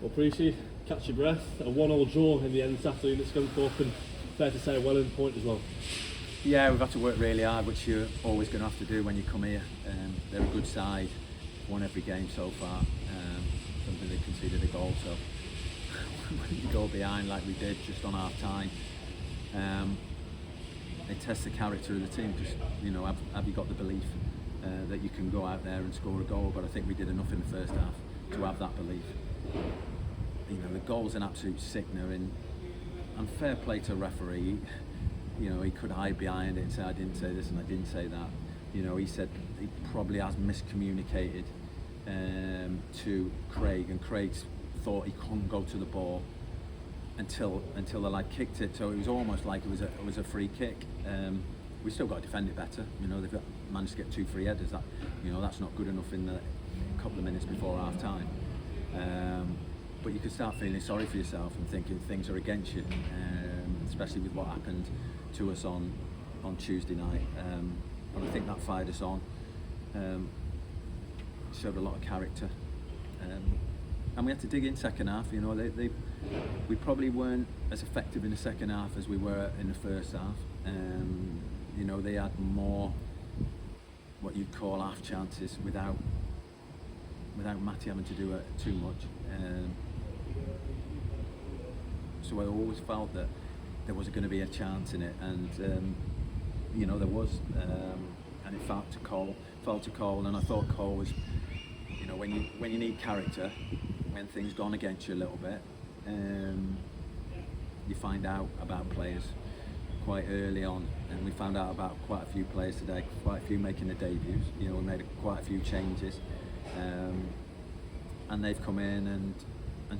Well, Preece, catch your breath. A 1-1 draw in the end this afternoon at Scunthorpe, and fair to say a well-earned point as well. Yeah, we've had to work really hard, which you're always going to have to do when you come here. They're a good side, won every game so far. Something they conceded a goal, so when you go behind like we did just on half time, it tests the character of the team. Just have you got the belief that you can go out there and score a goal? But I think we did enough in the first half to have that belief. The goal's an absolute sickener, and fair play to referee. He could hide behind it and say, I didn't say this and I didn't say that. He said he probably has miscommunicated to Craig, and Craig thought he couldn't go to the ball until the lad kicked it. So it was almost like it was a free kick. We still got to defend it better. They've managed to get 2 free headers. That's not good enough in the couple of minutes before half time. But you could start feeling sorry for yourself and thinking things are against you, especially with what happened to us on Tuesday night. And I think that fired us on. Showed a lot of character. And we had to dig in second half. We probably weren't as effective in the second half as we were in the first half. They had more what you'd call half chances without Matty having to do too much. So I always felt that there was going to be a chance in it, and there was, and it fell to Cole, and I thought Cole was, when you need character, when things gone against you a little bit, you find out about players quite early on, and we found out about quite a few players today, quite a few making their debuts. We made quite a few changes, and they've come in and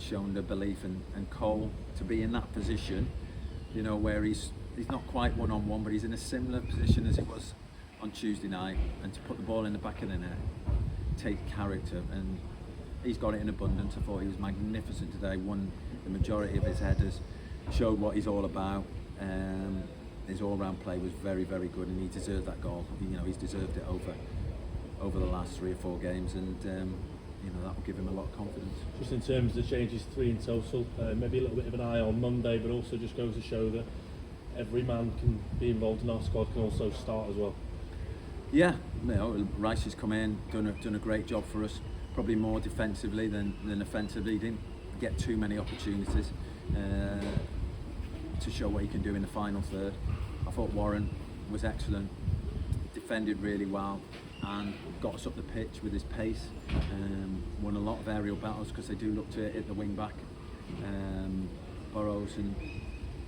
shown the belief, and Cole to be in that position, where he's not quite one-on-one, but he's in a similar position as it was on Tuesday night, and to put the ball in the back of the net, take character, and he's got it in abundance. I thought he was magnificent today, won the majority of his headers, showed what he's all about. His all-round play was very, very good, and he deserved that goal. He's deserved it over the last 3 or 4 games, and that will give him a lot of confidence. Just in terms of the changes, 3 in total, maybe a little bit of an eye on Monday, but also just goes to show that every man can be involved in our squad, can also start as well. Yeah, Rice has come in, done a great job for us, probably more defensively than offensively. He didn't get too many opportunities to show what he can do in the final third. I thought Warren was excellent, defended really well, and got us up the pitch with his pace. Won a lot of aerial battles because they do look to hit the wing back. Burrows, and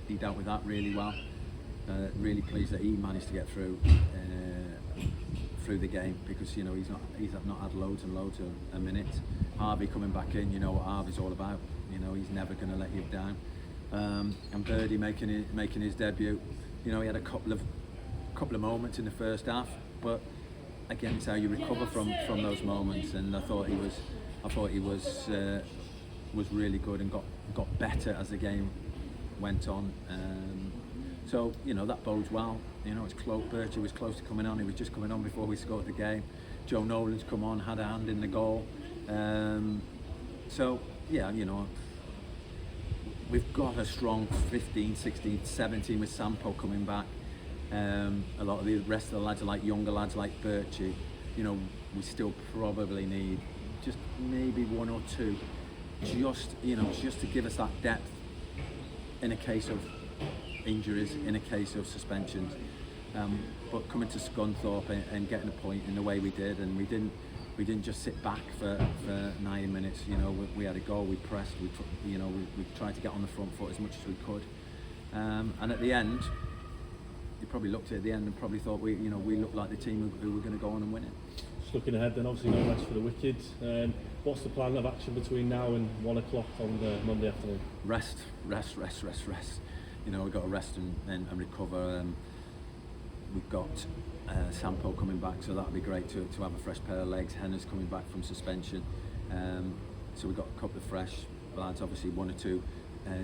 he dealt with that really well. Really pleased that he managed to get through the game, because he's not had loads and loads of a minute. Harvey coming back in, what Harvey's all about. He's never going to let you down. And Birdie making his debut. He had a couple of moments in the first half, but again, it's how you recover from those moments. And I thought he was really good and got better as the game went on. So that bodes well. It's close. Birchie was close to coming on. He was just coming on before we scored the game. Joe Nolan's come on, had a hand in the goal. So yeah, we've got a strong 15, 16, 17 with Sampo coming back. A lot of the rest of the lads are like younger lads like Birchie. We still probably need just maybe 1 or 2, just to give us that depth in a case of injuries, in a case of suspensions. But coming to Scunthorpe and getting a point in the way we did, and we didn't just sit back for 90 minutes. We had a goal, we pressed, we tried to get on the front foot as much as we could, and at the end, you probably looked at the end and probably thought we looked like the team who were going to go on and win it. Just looking ahead then, obviously no rest for the wicked. What's the plan of action between now and 1 o'clock on the Monday afternoon? Rest. We've got to rest and recover. We've got Sampo coming back, so that'll be great to have a fresh pair of legs. Henna's coming back from suspension, so we've got a couple of fresh lads. Obviously 1 or 2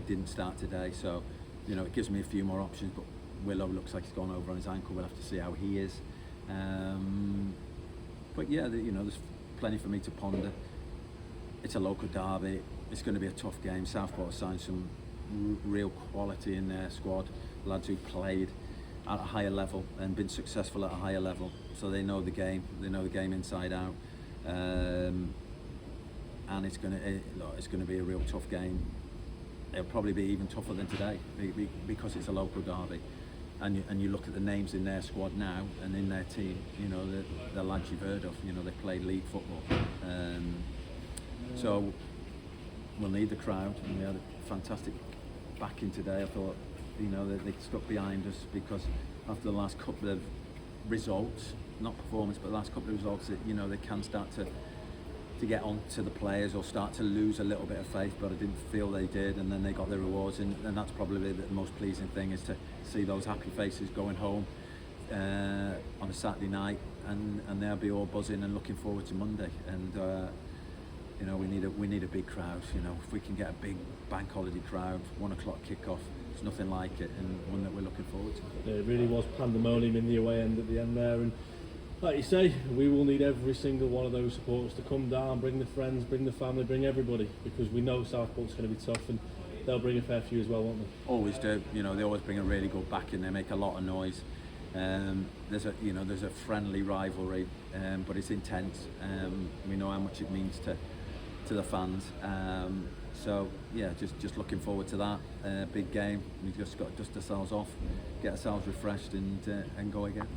didn't start today, so it gives me a few more options. But Willow looks like he's gone over on his ankle. We'll have to see how he is. But yeah, there's plenty for me to ponder. it's a local derby. It's going to be a tough game. Southport have signed some real quality in their squad, lads who played at a higher level and been successful at a higher level, so they know the game. They know the game inside out, and it's going to be a real tough game. It'll probably be even tougher than today because it's a local derby. And you look at the names in their squad now and in their team, you know, the lads you've heard of, you know, they play league football. So we'll need the crowd, and we had a fantastic backing today. I thought, you know, they stuck behind us, because after the last couple of results, not performance, but the last couple of results, that, you know, they can start to get on to the players or start to lose a little bit of faith, but I didn't feel they did, and then they got their rewards, and that's probably the most pleasing thing, is to see those happy faces going home on a Saturday night, and they'll be all buzzing and looking forward to Monday. And you know, we need a big crowd. You know, if we can get a big bank holiday crowd, 1 o'clock kick-off, it's nothing like it, and one that we're looking forward to. It really was pandemonium in the away end at the end there, and like you say, we will need every single one of those supporters to come down, bring the friends, bring the family, bring everybody, because we know Southport's going to be tough, and they'll bring a fair few as well, won't they? Always do. You know, they always bring a really good backing. They make a lot of noise. There's a friendly rivalry, but it's intense. We know how much it means to the fans. So yeah, just looking forward to that big game. We've just got to dust ourselves off, get ourselves refreshed, and go again.